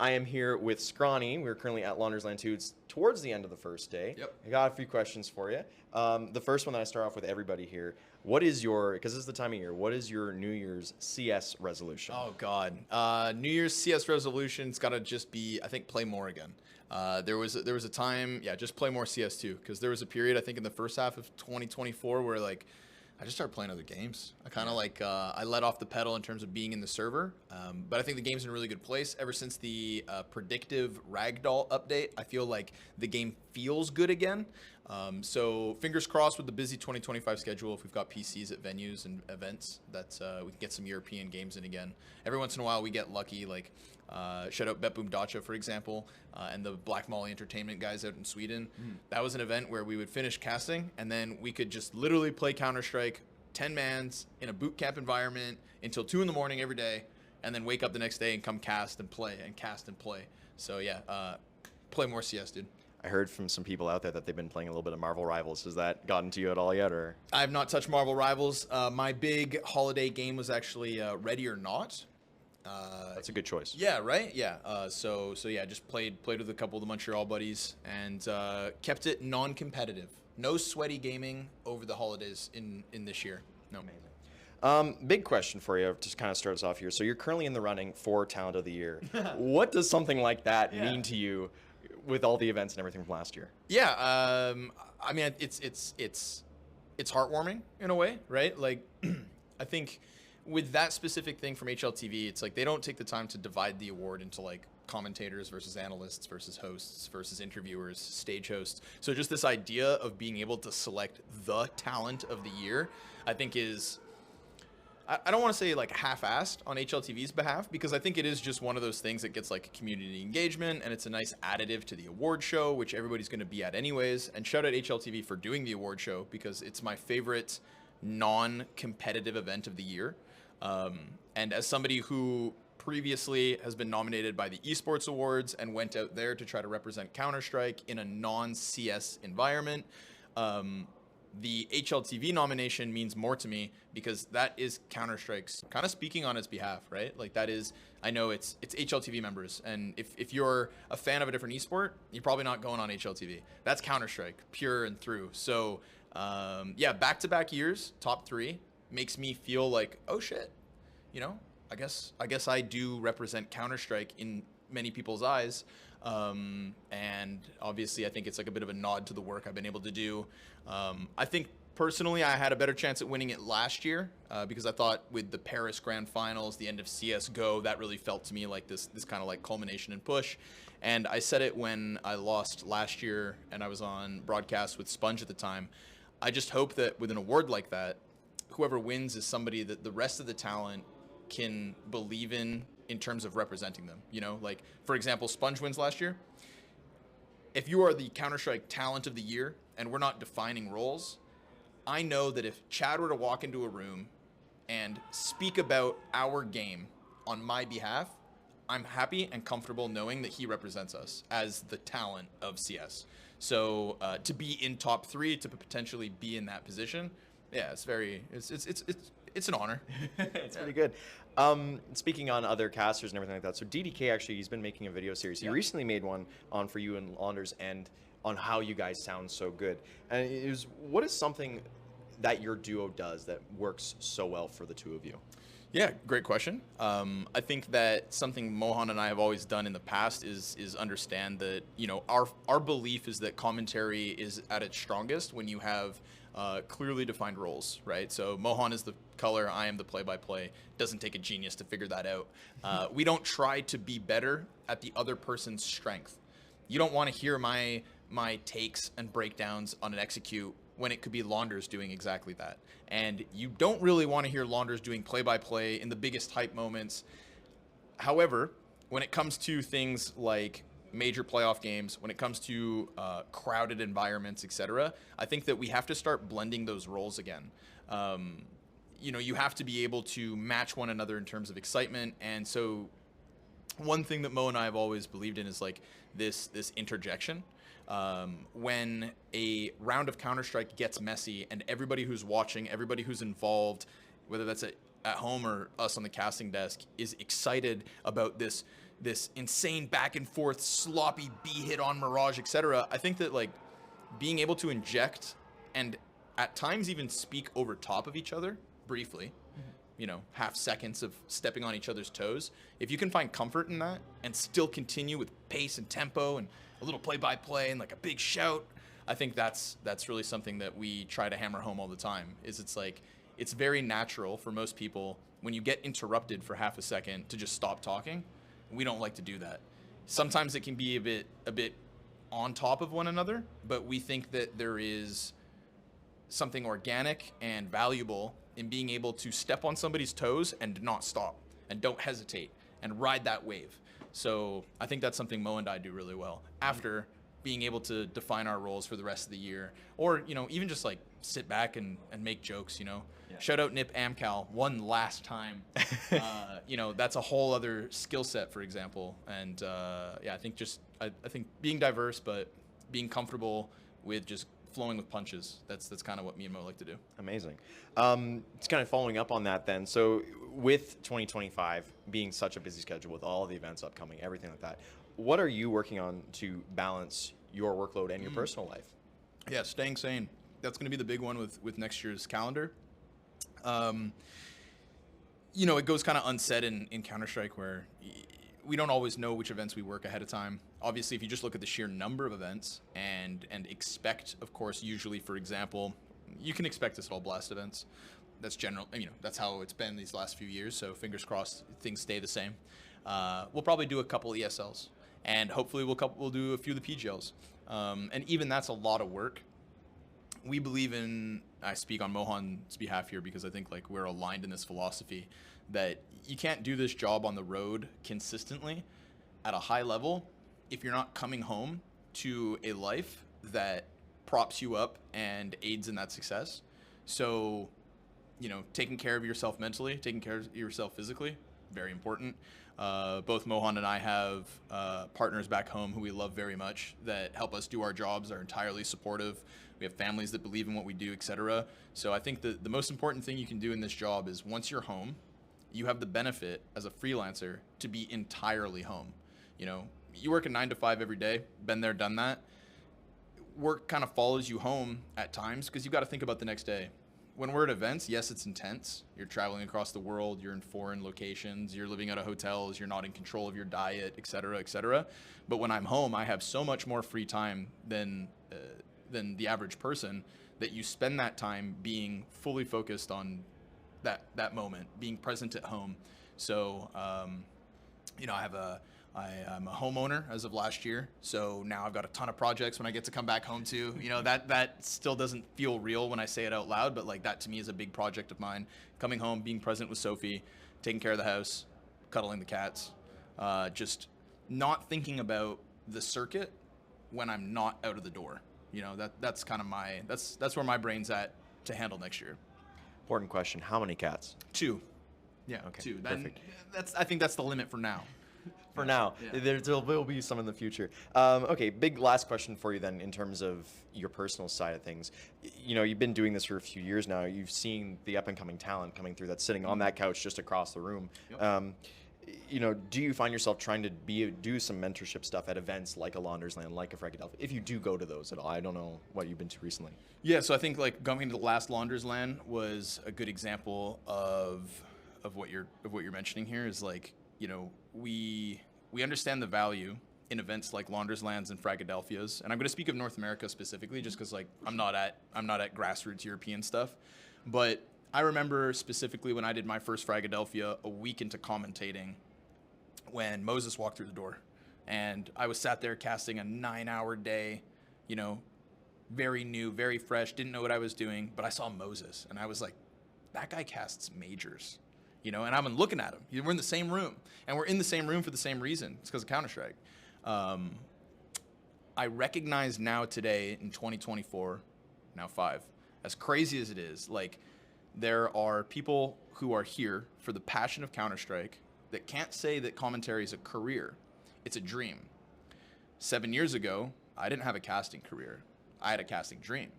I am here with Scrawny. We're currently at Launders Lan 2. It's towards the end of the first day. Yep. I got a few questions for you. The first one that I start off with everybody here. What is your, because this is the time of year, what is your New Year's CS resolution? Oh, God. New Year's CS resolution's got to just be, I think, play more again. There was a time, just play more CS2, because there was a period, I think, in the first half of 2024 where, like, I just started playing other games. I kind of I let off the pedal in terms of being in the server, but I think the game's in a really good place. Ever since the predictive ragdoll update, I feel like the game feels good again. So fingers crossed with the busy 2025 schedule. If we've got PCs at venues and events, that we can get some European games in again. Every once in a while we get lucky, like shout out Bet Boom Dacha, for example, and the Black Molly Entertainment guys out in Sweden. That was an event where we would finish casting and then we could just literally play Counter-Strike 10 mans in a boot camp environment until 2 in the morning every day, and then wake up the next day and come cast and play and cast and play. So yeah, play more CS, dude. I heard from some people out there that they've been playing a little bit of Marvel Rivals. Has that gotten to you at all yet, or? I have not touched Marvel Rivals. My big holiday game was actually Ready or Not. That's a good choice. Yeah, right? Yeah. So yeah, just played with a couple of the Montreal buddies and kept it non-competitive. No sweaty gaming over the holidays in this year. No. Amazing. Big question for you to kind of start us off here. So you're currently in the running for Talent of the Year. What does something like that mean to you with all the events and everything from last year? Yeah, I mean, it's heartwarming in a way, right? Like, I think with that specific thing from HLTV, it's like they don't take the time to divide the award into like commentators versus analysts versus hosts versus interviewers, stage hosts. So just this idea of being able to select the talent of the year, I think is, I don't want to say like half-assed on HLTV's behalf, because I think it is just one of those things that gets like community engagement, and it's a nice additive to the award show, which everybody's going to be at anyways. And shout out HLTV for doing the award show, because it's my favorite non-competitive event of the year. And as somebody who previously has been nominated by the Esports Awards and went out there to try to represent Counter-Strike in a non-CS environment, the HLTV nomination means more to me, because that is Counter-Strike's kind of speaking on its behalf, right? Like that is, I know it's HLTV members, and if you're a fan of a different esport, you're probably not going on HLTV. That's Counter-Strike, pure and through. So yeah, back-to-back years, top 3, makes me feel like, oh shit, you know, I guess I do represent Counter-Strike in many people's eyes. And obviously I think it's like a bit of a nod to the work I've been able to do. I think personally I had a better chance at winning it last year, because I thought with the Paris Grand Finals, the end of CSGO, that really felt to me like this kind of like culmination and push. And I said it when I lost last year and I was on broadcast with Sponge at the time. I just hope that with an award like that, whoever wins is somebody that the rest of the talent can believe in terms of representing them. You know, like for example, Sponge wins last year. If you are the Counter-Strike talent of the year and we're not defining roles, I know that if Chad were to walk into a room and speak about our game on my behalf, I'm happy and comfortable knowing that he represents us as the talent of CS. So to be in top 3, to potentially be in that position, yeah, it's an honor. It's pretty good. Speaking on other casters and everything like that, so DDK actually, he's been making a video series. He recently made one on For You and Launders, and on how you guys sound so good. And it was, what is something that your duo does that works so well for the two of you? Yeah, great question. I think that something Mohan and I have always done in the past is understand that, you know, our belief is that commentary is at its strongest when you have clearly defined roles, right? So Mohan is the color, I am the play-by-play. Doesn't take a genius to figure that out. We don't try to be better at the other person's strength. You don't want to hear my takes and breakdowns on an execute when it could be Launders doing exactly that. And you don't really want to hear Launders doing play-by-play in the biggest hype moments. However, when it comes to things like major playoff games, when it comes to crowded environments, etc., I think that we have to start blending those roles again. You know, you have to be able to match one another in terms of excitement. And so one thing that Mo and I have always believed in is like this interjection. When a round of Counter-Strike gets messy and everybody who's watching, everybody who's involved, whether that's at home or us on the casting desk, is excited about this this insane back and forth sloppy B hit on Mirage, etc. I think that like being able to inject and at times even speak over top of each other briefly, you know, half seconds of stepping on each other's toes. If you can find comfort in that and still continue with pace and tempo and a little play-by-play and like a big shout, I think that's really something that we try to hammer home all the time. It's like it's very natural for most people when you get interrupted for half a second to just stop talking. We don't like to do that. Sometimes it can be a bit on top of one another, but we think that there is something organic and valuable in being able to step on somebody's toes and not stop and don't hesitate and ride that wave. So I think that's something Mo and I do really well after being able to define our roles for the rest of the year, or, you know, even just like sit back and make jokes, you know. Yeah. Shout out Nip Amcal one last time. You know, that's a whole other skill set, for example. And yeah, I think I think being diverse, but being comfortable with just flowing with punches. That's kind of what me and Mo like to do. Amazing. It's kind of following up on that then. So with 2025 being such a busy schedule with all the events upcoming, everything like that, what are you working on to balance your workload and your personal life? Yeah, staying sane. That's going to be the big one with next year's calendar. You know, it goes kind of unsaid in Counter-Strike where we don't always know which events we work ahead of time. Obviously, if you just look at the sheer number of events and expect, of course, usually, for example, you can expect us at all Blast events. That's general, you know, that's how it's been these last few years. So fingers crossed, things stay the same. We'll probably do a couple ESLs, and hopefully we'll do a few of the PGLs. And even that's a lot of work. We believe in, I speak on Mohan's behalf here because I think like we're aligned in this philosophy that you can't do this job on the road consistently at a high level if you're not coming home to a life that props you up and aids in that success. So, you know, taking care of yourself mentally, taking care of yourself physically, very important. Both Mohan and I have partners back home who we love very much that help us do our jobs, are entirely supportive. We have families that believe in what we do, etc. So I think the most important thing you can do in this job is once you're home, you have the benefit as a freelancer to be entirely home. You know, you work a 9 to 5 every day, been there, done that. Work kind of follows you home at times because you got to think about the next day. When we're at events, yes, it's intense. You're traveling across the world, you're in foreign locations, you're living out of hotels, you're not in control of your diet, et cetera, et cetera. But when I'm home, I have so much more free time than the average person that you spend that time being fully focused on that moment, being present at home. So, you know, I'm a homeowner as of last year, so now I've got a ton of projects when I get to come back home to. You know, that still doesn't feel real when I say it out loud, but like that to me is a big project of mine. Coming home, being present with Sophie, taking care of the house, cuddling the cats, just not thinking about the circuit when I'm not out of the door. You know, that's kind of that's where my brain's at to handle next year. Important question. How many cats? 2. Yeah, okay, 2. Perfect. I think that's the limit for now. For now, yeah. There will be some in the future. Okay, big last question for you then in terms of your personal side of things. You know, you've been doing this for a few years now. You've seen the up-and-coming talent coming through that's sitting on that couch just across the room. Yep. You know, do you find yourself trying to do some mentorship stuff at events like a Launders Lan, like a Fragile, if you do go to those at all? I don't know what you've been to recently. Yeah, so I think like going to the last Launders Lan was a good example of what you're mentioning here is like, you know, we understand the value in events like Launders Lan's and Fragadelphia's, and I'm going to speak of North America specifically, just because like I'm not at grassroots European stuff, but I remember specifically when I did my first Fragadelphia a week into commentating, when Moses walked through the door, and I was sat there casting a 9-hour day, you know, very new, very fresh, didn't know what I was doing, but I saw Moses, and I was like, that guy casts majors. You know, and I've been looking at him. We're in the same room, and we're in the same room for the same reason. It's because of Counter-Strike. I recognize now today in 2024, now 5, as crazy as it is, like there are people who are here for the passion of Counter-Strike that can't say that commentary is a career. It's a dream. 7 years ago, I didn't have a casting career. I had a casting dream.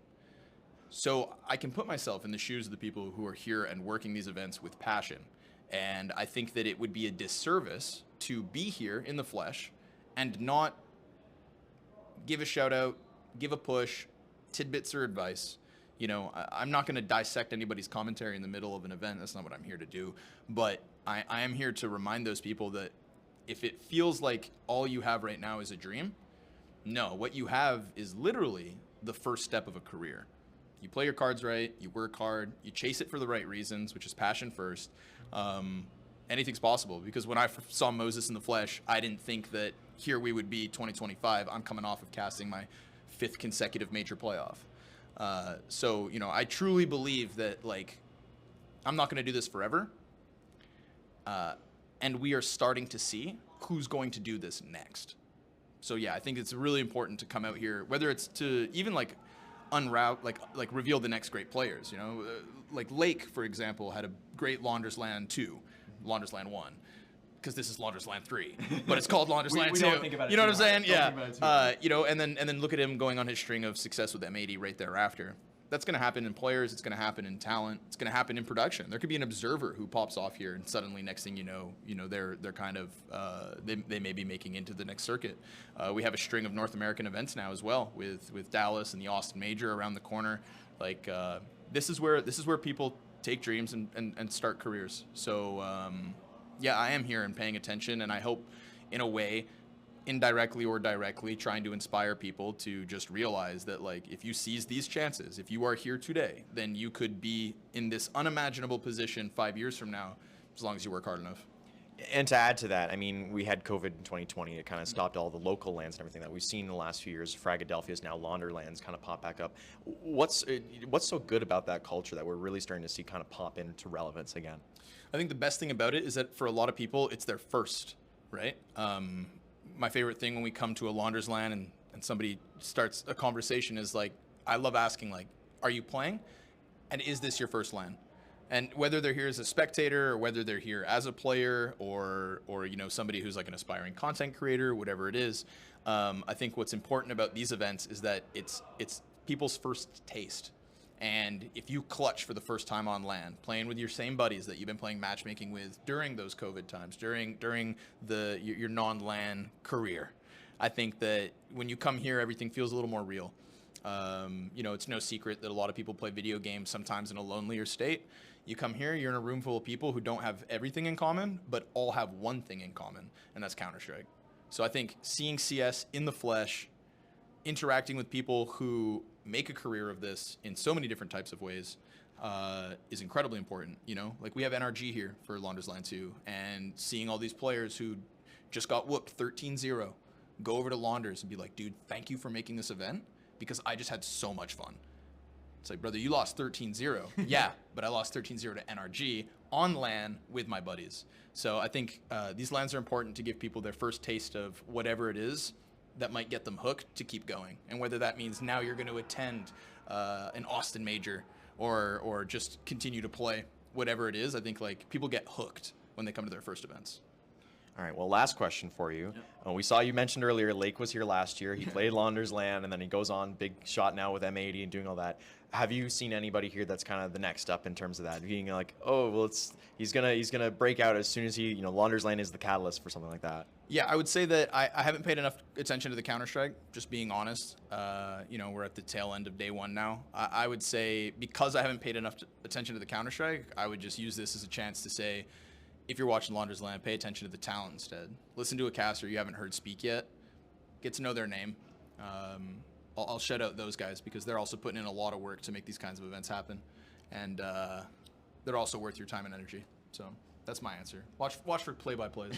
So I can put myself in the shoes of the people who are here and working these events with passion. And I think that it would be a disservice to be here in the flesh and not give a shout out, give a push, tidbits or advice. You know, I'm not going to dissect anybody's commentary in the middle of an event. That's not what I'm here to do. But I am here to remind those people that if it feels like all you have right now is a dream, no, what you have is literally the first step of a career. You play your cards right, you work hard, you chase it for the right reasons, which is passion first. Anything's possible, because when I saw Moses in the flesh, I didn't think that here we would be 2025. I'm coming off of casting my 5th consecutive major playoff. So, you know, I truly believe that, like, I'm not going to do this forever. And we are starting to see who's going to do this next. So, yeah, I think it's really important to come out here, whether it's to even, like, unroute, like reveal the next great players, you know? Like Lake, for example, had a great Launders Lan 2, Launders Lan 1. Because this is Launders Lan 3, but it's called Launders Lan 2. You know what I'm saying? Yeah. You know, and then look at him going on his string of success with M80 right thereafter. That's going to happen in players. It's going to happen in talent. It's going to happen in production. There could be an observer who pops off here, and suddenly, next thing you know, they're kind of they may be making into the next circuit. We have a string of North American events now as well, with Dallas and the Austin Major around the corner. Like this is where people take dreams and start careers. So. Yeah, I am here and paying attention, and I hope, in a way, indirectly or directly, trying to inspire people to just realize that, like, if you seize these chances, if you are here today, then you could be in this unimaginable position 5 years from now, as long as you work hard enough. And to add to that, I mean, we had COVID in 2020. It kind of stopped all the local lands and everything that we've seen in the last few years. Fragadelphia's now Launders Lan's kind of pop back up. What's so good about that culture that we're really starting to see kind of pop into relevance again? I think the best thing about it is that for a lot of people, it's their first, right? My favorite thing when we come to a Launders Lan and somebody starts a conversation is like, I love asking, like, are you playing? And is this your first LAN? And whether they're here as a spectator or whether they're here as a player or you know, somebody who's like an aspiring content creator, whatever it is, I think what's important about these events is that it's people's first taste. And if you clutch for the first time on LAN, playing with your same buddies that you've been playing matchmaking with during those COVID times, during your non-LAN career, I think that when you come here, everything feels a little more real. You know, it's no secret that a lot of people play video games sometimes in a lonelier state. You come here, you're in a room full of people who don't have everything in common, but all have one thing in common, and that's Counter-Strike. So I think seeing CS in the flesh, interacting with people who make a career of this in so many different types of ways is incredibly important. You know, like we have NRG here for Launders Lan 2, and seeing all these players who just got whooped 13-0 go over to Launders and be like, dude, thank you for making this event because I just had so much fun. It's like, brother, you lost 13-0. Yeah, but I lost 13-0 to NRG on LAN with my buddies. So I think these LANs are important to give people their first taste of whatever it is that might get them hooked to keep going. And whether that means now you're going to attend an Austin Major or just continue to play, whatever it is, I think like people get hooked when they come to their first events. All right, well, last question for you. Yep. We saw you mentioned earlier, Lake was here last year. He played Launders Lan, and then he goes on, big shot now with M80 and doing all that. Have you seen anybody here that's kind of the next up in terms of that? Being like, oh, well, he's gonna break out as soon as he, you know, Launders Lan is the catalyst for something like that. Yeah, I would say that I haven't paid enough attention to the Counter-Strike, just being honest. You know, we're at the tail end of day one now. I would say because I haven't paid enough attention to the Counter-Strike, I would just use this as a chance to say, if you're watching Launders Lan, pay attention to the talent instead. Listen to a caster you haven't heard speak yet. Get to know their name. I'll shout out those guys because they're also putting in a lot of work to make these kinds of events happen. And they're also worth your time and energy. So that's my answer. Watch for play-by-plays.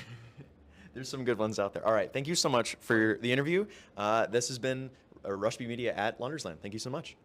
There's some good ones out there. All right, thank you so much for the interview. This has been Rushby Media at Launders Lan. Thank you so much.